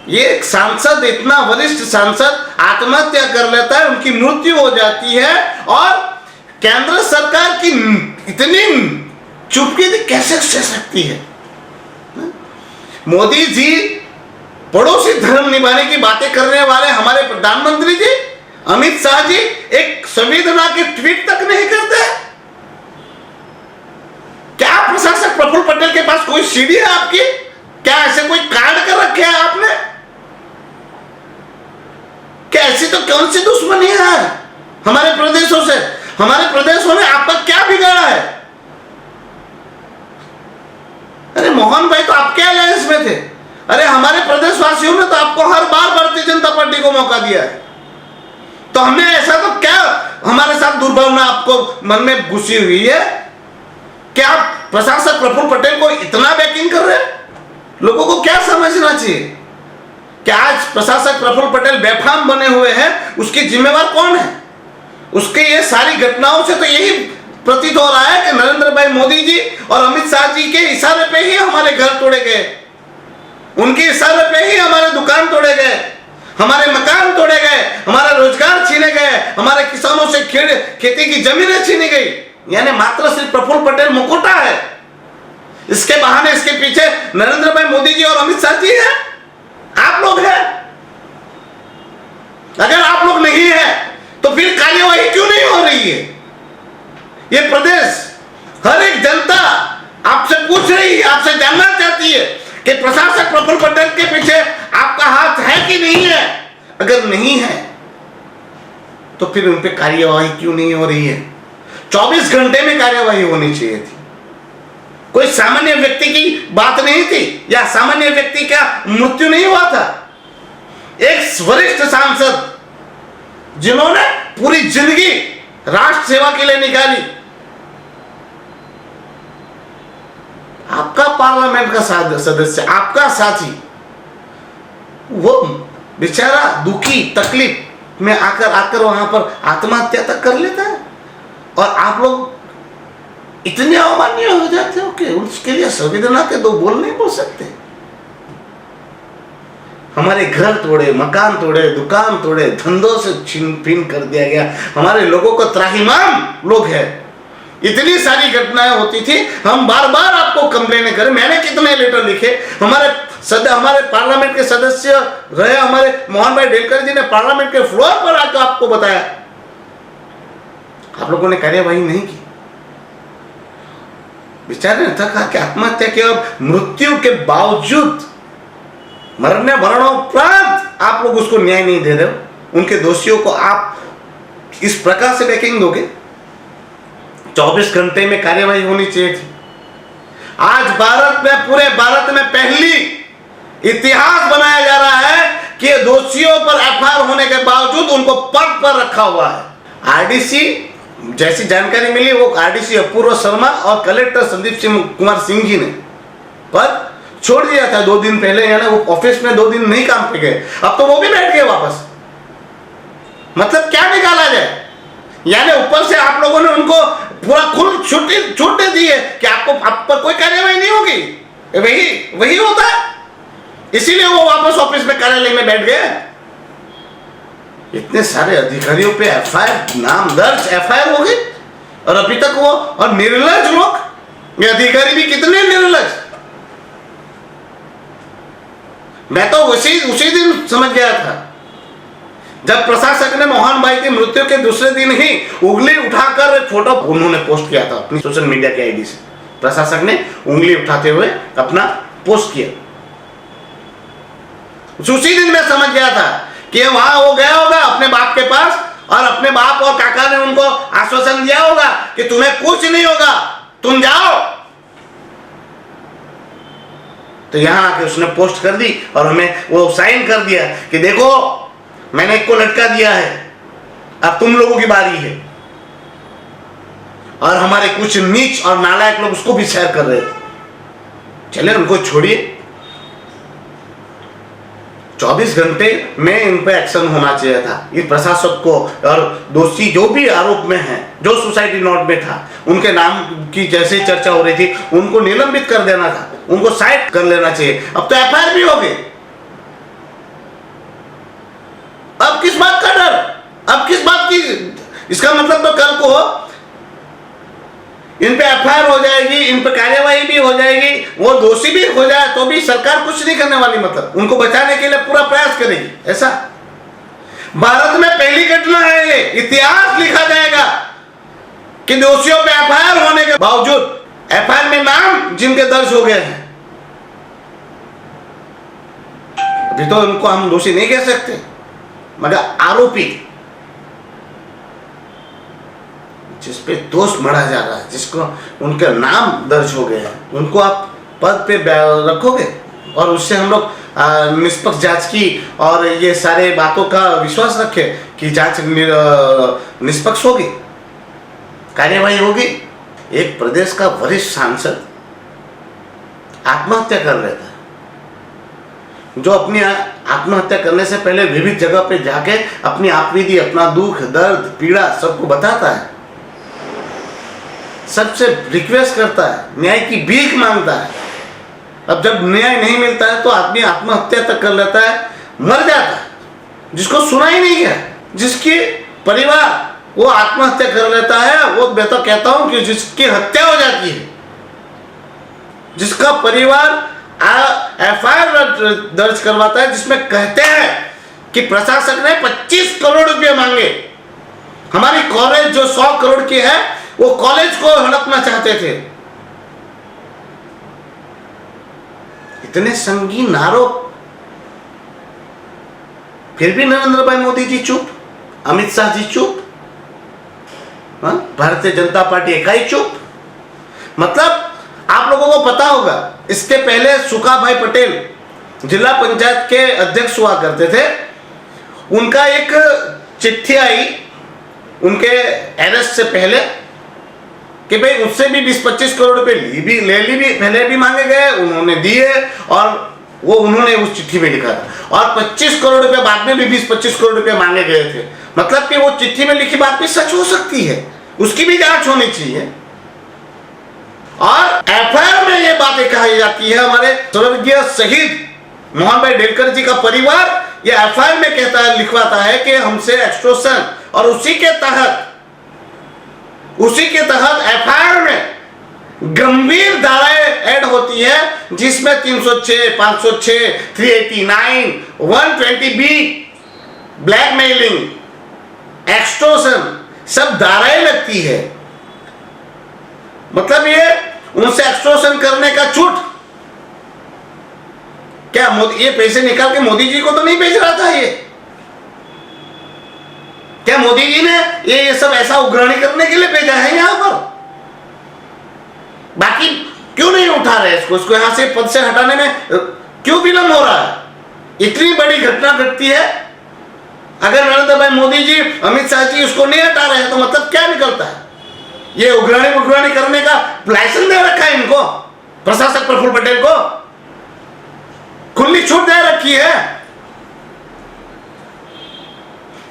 ये एक सांसद, इतना वरिष्ठ सांसद आत्महत्या कर लेता है, उनकी मृत्यु हो जाती है और केंद्र सरकार की इतनी चुपके कैसे सह सकती है? मोदी जी पड़ोसी धर्म निभाने की बातें करने वाले हमारे प्रधानमंत्री जी अमित शाह जी एक संवेदना के ट्वीट तक नहीं करते। क्या प्रशासक प्रफुल्ल पटेल के पास कोई सीडी है आपकी? क्या ऐसे कोई कार्ड कर रखे हैं आपने? क्या ऐसी तो कौन सी दुश्मनी है हमारे प्रदेशों से? हमारे प्रदेशों ने आपका क्या बिगाड़ा है? अरे मोहन भाई तो आपके अलायंस में थे। अरे हमारे प्रदेशवासियों ने तो आपको हर बार भारतीय जनता पार्टी को मौका दिया है, तो हमने ऐसा तो क्या हमारे साथ दुर्भावना आपको मन में घुसी हुई है? क्या आप प्रशासक प्रफुल्ल पटेल को इतना बैकिंग कर रहे हैं? लोगों को क्या समझना चाहिए कि आज प्रशासक प्रफुल्ल पटेल बेफाम बने हुए हैं, उसकी जिम्मेवार कौन है? उसके ये सारी घटनाओं से तो यही प्रतीत हो रहा है कि नरेंद्र भाई मोदी जी और अमित शाह जी के इशारे पे ही हमारे घर तोड़े गए, उनके इशारे पे ही हमारे दुकान तोड़े गए, हमारे मकान तोड़े गए, हमारा रोजगार छीने गए, हमारे किसानों से खेती की जमीनें छीनी गई। यानी मात्र सिर्फ प्रफुल्ल पटेल मुखौटा है, इसके बहाने इसके पीछे नरेंद्र भाई मोदी जी और अमित शाह जी हैं, आप लोग हैं। अगर आप लोग नहीं है तो फिर कार्यवाही क्यों नहीं हो रही है? ये प्रदेश हर एक जनता आपसे पूछ रही है, आपसे जानना चाहती है कि प्रशासक प्रफुल्ल पटेल के पीछे आपका हाथ है कि नहीं है? अगर नहीं है तो फिर उन पे कार्यवाही क्यों नहीं हो रही है? 24 घंटे में कार्यवाही होनी चाहिए थी। कोई सामान्य व्यक्ति की बात नहीं थी या सामान्य व्यक्ति का मृत्यु नहीं हुआ था। एक वरिष्ठ सांसद जिन्होंने पूरी जिंदगी राष्ट्र सेवा के लिए निकाली, आपका पार्लियामेंट का सदस्य, आपका साथी, वो बेचारा दुखी तकलीफ में आकर वहां पर आत्महत्या तक कर लेता है और आप लोग इतने अवमान्य हो जाते हो कि उसके लिए संवेदना के दो बोल नहीं बोल सकते। हमारे घर तोड़े, मकान तोड़े, दुकान तोड़े, धंधों से छीन फीन कर दिया गया, हमारे लोगों को त्राहिमाम लोग हैं। इतनी सारी घटनाएं होती थी, हम बार बार आपको कंप्लेन करें, मैंने कितने लेटर लिखे, हमारे पार्लियामेंट के सदस्य रहे हमारे मोहन भाई डेलकर जी ने पार्लियामेंट के फ्लोर पर आकर आपको बताया, आप लोगों ने कार्यवाही नहीं की। बेचारे ने कहा कि आत्महत्या की और मृत्यु के बावजूद मरणोपरांत आप लोग उसको न्याय नहीं दे रहे हो, उनके दोषियों को आप इस प्रकार से बैकिंग दोगे। 24 घंटे में कार्यवाही होनी चाहिए थी। आज भारत में, पूरे भारत में पहली इतिहास बनाया जा रहा है कि दोषियों पर एफआईआर होने के बावजूद उनको पद पर रखा हुआ है। आरडीसी जैसी जानकारी मिली, वो आरडीसी अपूर्व शर्मा और कलेक्टर संदीप कुमार सिंह जी ने पद छोड़ दिया था 2 दिन पहले, यानी वो ऑफिस में 2 दिन नहीं काम पे गए, अब तो वो भी बैठ गए वापस। मतलब क्या निकाला जाए? यानी ऊपर से आप लोगों ने उनको पूरा खुल छूट दी है कि आप पर कोई कार्यवाही नहीं होगी। वही होता है, इसीलिए वो वापस ऑफिस में, कार्यालय में बैठ गए। इतने सारे अधिकारियों पे एफआईआर, नाम दर्ज, एफआईआर हो गई और अभी तक वो, और निर्लज लोग, ये अधिकारी भी कितने निर्लज। मैं तो उसी दिन समझ गया था जब प्रशासक ने मोहन भाई की मृत्यु के दूसरे दिन ही उंगली उठाकर एक फोटो उन्होंने पोस्ट किया था अपनी सोशल मीडिया के आईडी से। प्रशासक ने उंगली उठाते हुए अपना पोस्ट किया। उसी दिन मैं समझ गया था कि वहां वो गया होगा अपने बाप के पास और अपने बाप और काका ने उनको आश्वासन दिया होगा कि तुम्हें कुछ नहीं होगा, तुम जाओ। तो यहां आके उसने पोस्ट कर दी और हमें वो साइन कर दिया कि देखो मैंने एक को लटका दिया है, अब तुम लोगों की बारी है। और हमारे कुछ नीच और नालायक लोग उसको भी शेयर कर रहे थे। चले उनको छोड़िए, 24 घंटे में इन पे एक्शन होना चाहिए था। इस प्रशासक को और दोषी जो भी आरोप में है, जो सुसाइडी नोट में था, उनके नाम की जैसे चर्चा हो रही थी, उनको निलंबित कर देना था, उनको साइड कर लेना चाहिए। अब तो एफआईआर भी हो गई, अब किस बात का डर, अब किस बात की? इसका मतलब तो कल को इन पे एफआईआर हो जाएगी, इन पे कार्यवाही भी हो जाएगी, वो दोषी भी हो जाए तो भी सरकार कुछ नहीं करने वाली, मतलब उनको बचाने के लिए पूरा प्रयास करेगी। ऐसा भारत में पहली घटना है, ये इतिहास लिखा जाएगा कि दोषियों पे एफआईआर होने के बावजूद एफआईआर में नाम जिनके दर्ज हो गए हैं, अभी तो उनको हम दोषी नहीं कह सकते, मगर आरोपी जिसपे दोष मढ़ा जा रहा है, जिसको उनके नाम दर्ज हो गए हैं, उनको आप पद पे रखोगे और उससे हम लोग निष्पक्ष जांच की और ये सारे बातों का विश्वास रखे कि जांच निष्पक्ष होगी, कार्यवाही होगी। एक प्रदेश का वरिष्ठ सांसद आत्महत्या कर लेता है, जो अपनी आत्महत्या करने से पहले विविध जगह पे जाके अपनी आपविधि, अपना दुख, दर्द, पीड़ा सबको बताता है, सबसे रिक्वेस्ट करता है, न्याय की भीख मांगता है। अब जब न्याय नहीं मिलता है तो आदमी आत्महत्या तक कर लेता है, मर जाता है। जिसको सुना ही नहीं है, जिसकी परिवार वो आत्महत्या कर लेता है, वो मैं तो कहता हूं कि जिसकी हत्या हो जाती है, जिसका परिवार एफआईआर दर्ज करवाता है जिसमें कहते हैं कि प्रशासक ने 25 करोड़ रुपए मांगे, हमारी कॉलेज जो 100 करोड़ की है वो कॉलेज को हड़पना चाहते थे। इतने संगीन आरोप, फिर भी नरेंद्र भाई मोदी जी चुप, अमित शाह जी चुप, भारतीय जनता पार्टी इकाई चुप। मतलब आप लोगों को पता होगा, इसके पहले सुखा भाई पटेल जिला पंचायत के अध्यक्ष हुआ करते थे, उनका एक चिट्ठी आई उनके अरेस्ट से पहले कि भाई उससे भी 20-25 करोड़ रुपए पहले भी मांगे गए, उन्होंने दिए और वो उन्होंने उस चिट्ठी में लिखा था, और 25 करोड़ रुपए बाद में भी 20-25 करोड़ रुपए मांगे गए थे। मतलब कि वो चिट्ठी में लिखी बात भी सच हो सकती है, उसकी भी जांच होनी चाहिए। और एफआईआर में ये बातें कही जाती है, हमारे स्वर्गीय शहीद मोहन भाई डेलकर जी का परिवार ये एफआईआर में कहता है, लिखवाता है कि हमसे एक्सटॉर्शन, और उसी के तहत एफआईआर में गंभीर धाराएं ऐड होती है, जिसमें 306, 506, 389, 120B, ब्लैकमेलिंग, एक्सटॉर्शन सब धाराएं लगती है। मतलब ये उनसे एक्सटॉर्शन करने का छूट, क्या मोदी ये पैसे निकाल के मोदी जी को तो नहीं भेज रहा था? ये क्या मोदी जी ने ये सब ऐसा उग्राणी करने के लिए भेजा है यहां पर? बाकी क्यों नहीं उठा रहे इसको यहां से पद से हटाने में क्यों विलंब हो रहा है? इतनी बड़ी घटना घटती है, अगर नरेंद्र भाई मोदी जी, अमित शाह जी उसको नहीं हटा रहे हैं तो मतलब क्या निकलता है? ये उग्राणी करने का लाइसेंस दे रखा है इनको, प्रशासक प्रफुल्ल पटेल को खुली छूट दे रखी है।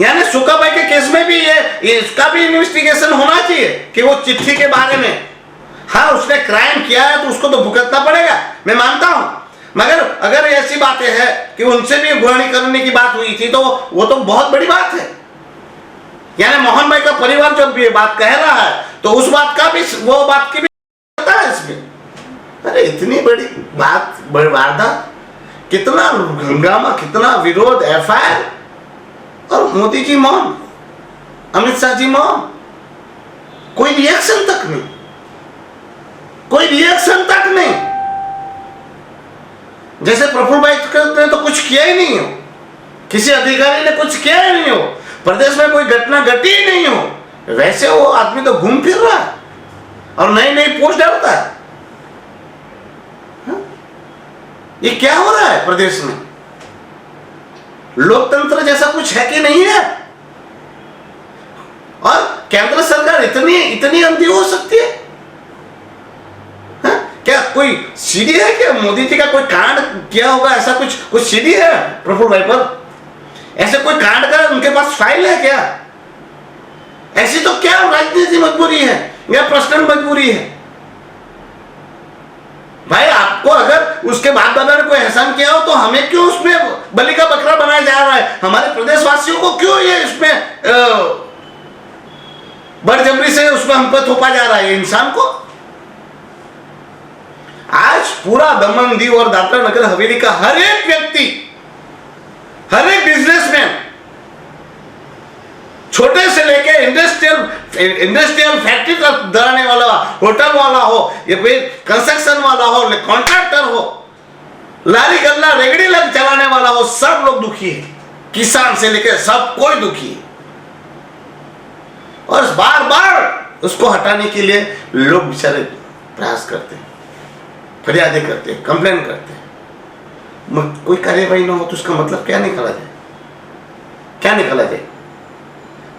यानी सुखा भाई के केस में भी ये इसका भी इन्वेस्टिगेशन होना चाहिए कि वो चिट्ठी के बारे में, हाँ उसने क्राइम किया है तो उसको तो भुगतना पड़ेगा, मैं मानता हूं, मगर अगर ऐसी बातें हैं कि उनसे भी उग्राणी करने की बात हुई थी तो वो तो बहुत बड़ी बात है। यानी मोहन भाई का परिवार जब ये बात कह रहा है तो उस बात का भी, वो बात की भी पता है इसमें। अरे इतनी बड़ी बात, बड़ी वारदात, कितना हंगामा, कितना विरोध, एफआईआर, और मोदी जी मौन, अमित शाह जी मौन, कोई रिएक्शन तक नहीं, कोई रिएक्शन तक नहीं। जैसे प्रफुल्ल भाई ने तो कुछ किया ही नहीं हो, किसी अधिकारी ने कुछ किया ही नहीं हो, प्रदेश में कोई घटना घटी ही नहीं हो, वैसे वो आदमी तो घूम फिर रहा है और नई नई पोस्ट डालता है। ये क्या हो रहा है प्रदेश में? लोकतंत्र जैसा कुछ है कि नहीं है? और केंद्र सरकार इतनी अंधी हो सकती है? क्या कोई सीडी है क्या? मोदी जी का कोई कांड किया होगा ऐसा कुछ सीडी है प्रफुल्ल भाई पर? ऐसे कोई कांड का उनके पास फाइल है क्या? ऐसी तो क्या राजनीति मजबूरी है या पर्सनल मजबूरी है? भाई आपको अगर उसके बाप दादा ने कोई एहसान किया हो तो हमें क्यों उसमें बलि का बकरा बनाया जा रहा है? हमारे प्रदेशवासियों को क्यों ये इसमें बड़जबरी से उसमें हम पर थोपा जा रहा है इंसान को? आज पूरा दमन दीव और दादरा नगर हवेली का हर एक व्यक्ति, हर एक बिजनेसमैन, छोटे से लेके इंडस्ट्रियल फैक्ट्री तक धराने वाला, होटल वाला हो या फिर कंस्ट्रक्शन वाला हो, कॉन्ट्रैक्टर हो, लारी गल्ला रेगड़ी लग चलाने वाला हो, सब लोग दुखी है। किसान से लेकर सब कोई दुखी है। और बार बार उसको हटाने के लिए लोग बेचारे प्रयास करते हैं, फरियादें करते हैं, कंप्लेन करते हैं। कोई कार्यवाही ना हो तो उसका मतलब क्या निकाला जाए? क्या निकाला जाए?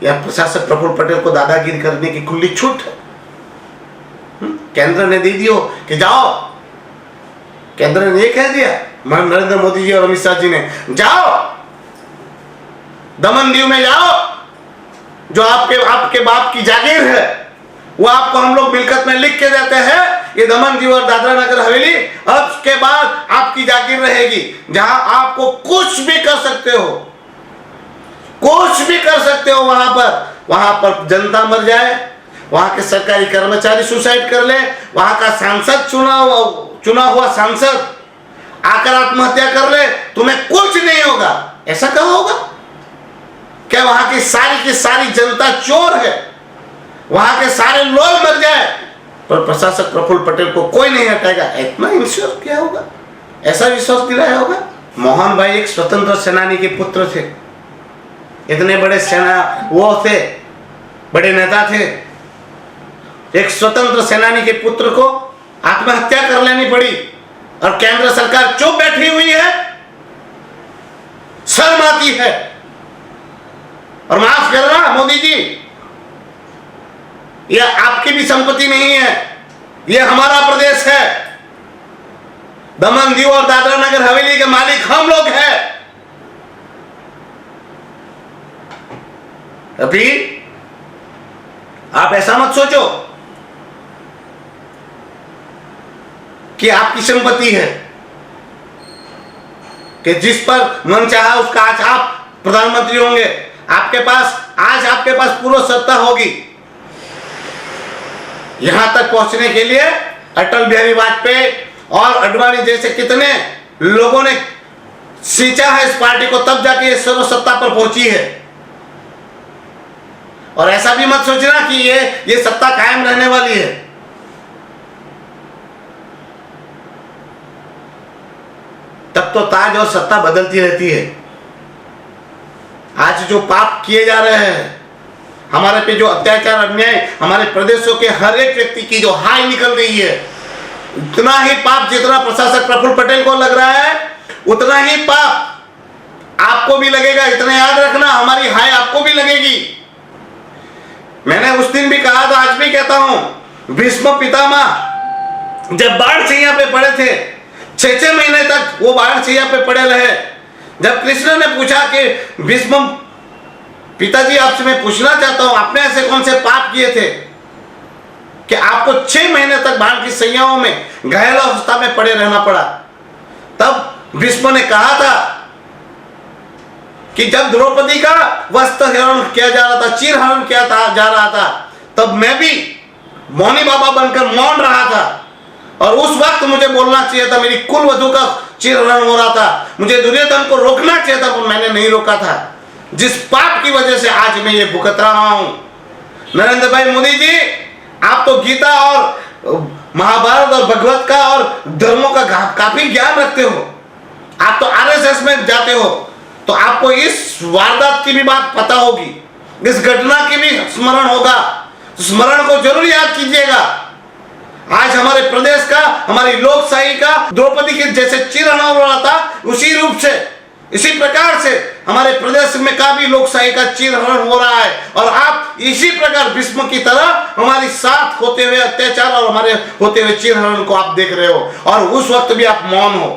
या प्रशासक प्रफुल्ल पटेल को दादागिरी करने की खुली छूट है? केंद्र ने दे दियो कि जाओ, केंद्र ने ये कह दिया, नरेंद्र मोदी जी और अमित शाह जी ने, जाओ दमन दीव में जाओ, जो आपके बाप की जागीर है वो आपको हम लोग मिलकत में लिख के देते हैं, ये दमन दीव और दादरा नगर हवेली अब के बाद आपकी जागीर रहेगी, जहां आपको कुछ भी कर सकते हो, कुछ भी कर सकते हो। वहां पर जनता मर जाए, वहां के सरकारी कर्मचारी सुसाइड कर ले, वहां का सांसद चुना हुआ सांसद आकर आत्महत्या कर ले, तुम्हें कुछ नहीं होगा। ऐसा कहा होगा क्या? वहां की सारी जनता चोर है, वहां के सारे लोग मर जाए पर प्रशासक प्रफुल्ल पटेल को कोई नहीं हटाएगा, इतना इंश्योर किया होगा, ऐसा विश्वास दिलाया होगा। मोहन भाई एक स्वतंत्र सेनानी के पुत्र थे, इतने बड़े सेना वो थे, बड़े नेता थे। एक स्वतंत्र सेनानी के पुत्र को आत्महत्या कर लेनी पड़ी और केंद्र सरकार चुप बैठी हुई है, शर्म आती है। और माफ करना मोदी जी, यह आपकी भी संपत्ति नहीं है, यह हमारा प्रदेश है। दमन दीव और दादरा नगर हवेली के मालिक हम लोग हैं। अभी आप ऐसा मत सोचो कि आपकी संपत्ति है कि जिस पर मन चाहा उसका आज आप प्रधानमंत्री होंगे। आपके पास पूर्ण सत्ता होगी। यहां तक पहुंचने के लिए अटल बिहारी वाजपेयी और अडवाणी जैसे कितने लोगों ने सींचा है इस पार्टी को, तब जाके ये सर्व सत्ता पर पहुंची है। और ऐसा भी मत सोचना कि ये सत्ता कायम रहने वाली है। तब तो ताज और सत्ता बदलती रहती है। आज जो पाप किए जा रहे हैं, हमारे पे जो अत्याचार अन्याय, हमारे प्रदेशों के हर एक व्यक्ति की जो हाय निकल रही है, उतना ही पाप जितना प्रशासक प्रफुल्ल पटेल को लग रहा है, उतना ही पाप आपको भी लगेगा। इतना याद रखना, हमारी हाय आपको भी लगेगी। मैंने उस दिन भी कहा था, आज भी कहता हूं, भीष्म पितामह जब बाढ़ छैया पे पड़े थे, 6 महीने तक वो बाढ़ छैया पे पड़े रहे। जब कृष्ण ने पूछा कि भीष्म पिताजी आपसे मैं पूछना चाहता हूं, आपने ऐसे कौन से पाप किए थे कि आपको 6 महीने तक बाढ़ की सैयाओं में घायल अवस्था में पड़े रहना पड़ा? तब भीष्म ने कहा था कि जब द्रौपदी का वस्त्र हरण किया जा रहा था, चीर हरण किया जा रहा था, तब मैं भी मौनी बाबा बनकर मौन रहा था। और उस वक्त मुझे बोलना चाहिए था, मेरी कुल वधू का चीरहरण हो रहा था, मुझे दुर्योधन को रोकना चाहिए था, पर मैंने नहीं रोका था। जिस पाप की वजह से आज मैं ये भुगत रहा हूं। नरेंद्र भाई मोदी जी, आप तो गीता और महाभारत और भगवत का और धर्मों का काफी ज्ञान रखते हो, आप तो आरएसएस में जाते हो, तो आपको इस वारदात की भी बात पता होगी, इस घटना की भी स्मरण होगा। स्मरण को जरूर याद कीजिएगा। आज हमारे प्रदेश का, हमारी लोकशाही का द्रौपदी के जैसे चीरहरण हो रहा था, उसी रूप से, इसी प्रकार से हमारे प्रदेश में का भी लोकशाही का चीरहरण हो रहा है। और आप इसी प्रकार भीष्म की तरह हमारे साथ होते हुए अत्याचार और हमारे होते हुए चीरहरण को आप देख रहे हो, और उस वक्त भी आप मौन हो।